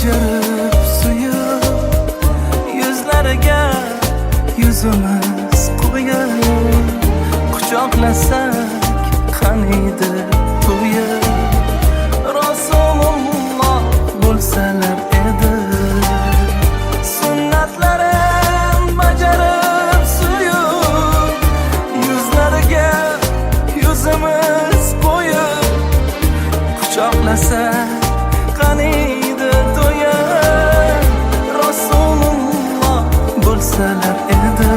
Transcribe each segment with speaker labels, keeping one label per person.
Speaker 1: bajarib suyib, yuzlariga yuzimiz qo'yib, quchoqlasak qaniydi to'yib, Rasululloh bo'lsalar edi. Sunnatlarim bajarib suyib, yuzlariga yuzimiz qo'yib, quchoqlasak qaniydi to'yib, Rasululloh bo'lsalar edi.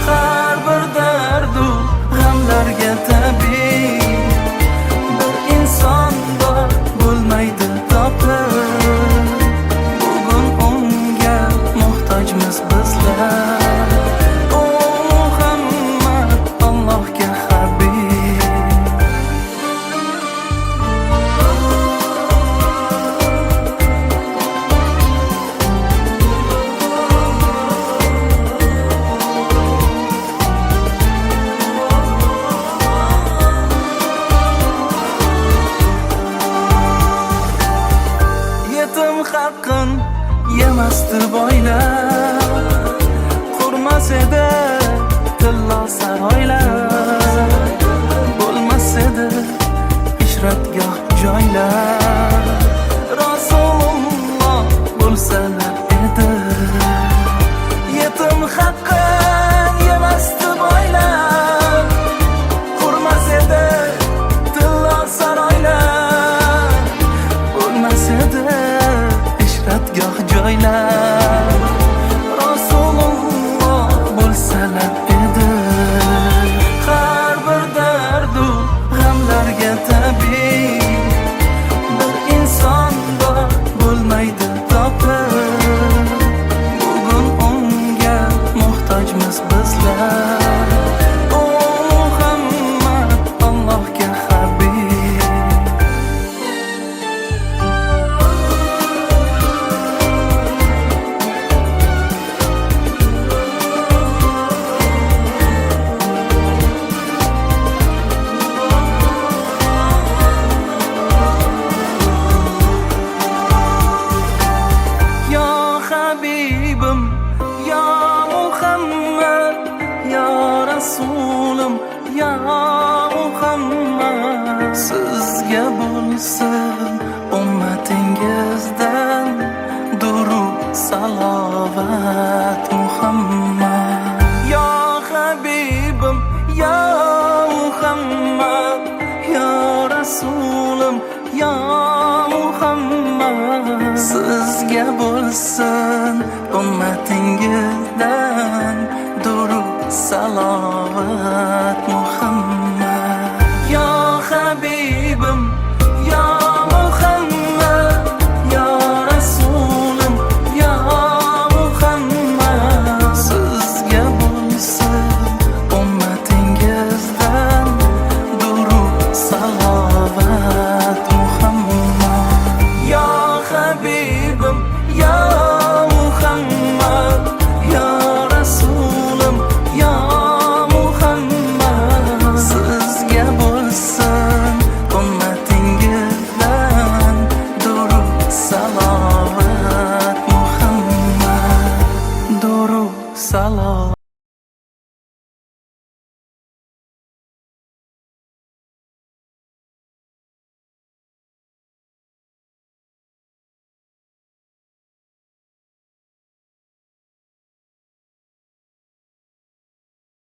Speaker 1: Har bir dardu g'amlarga tabib, bir inson bor bo'lmaydi topib. Bugun unga muhtojmiz bizlar. O Muhammad, Allohga habib. Yetim haqqin yemasdi boylar, qurmas edi tillo saroylar, bo'lmas edi ishratgoh joylar, Rasululloh bo'lsalar edi. Yetim haqqin yemasdi boylar, qurmas edi tillo saroylar, bo'lmas edi ishratgoh joylar, Rasululloh bo'lsalar edi. Har bir dardu g'amlarga tabib, bir inson bor bo'lmaydi topib. Bugun unga muhtojmiz bizlar. O Muhammad, Allohga habib. Ya Habibim, ya Muhammad, ya Rasulim, ya Muhammad. Sizga bo'lsin ummatingizdan durud salovat Muhammad. Ya Habibim, ya Muhammad, ya Rasulim, ya Muhammad. Sizga bo'lsin ummatingizdan durud salovat Muhammad. Ya Habibim, ya Muhammad, ya Rasulim, ya Muhammad. Sizga bo'lsin ummatingizdan durud salovat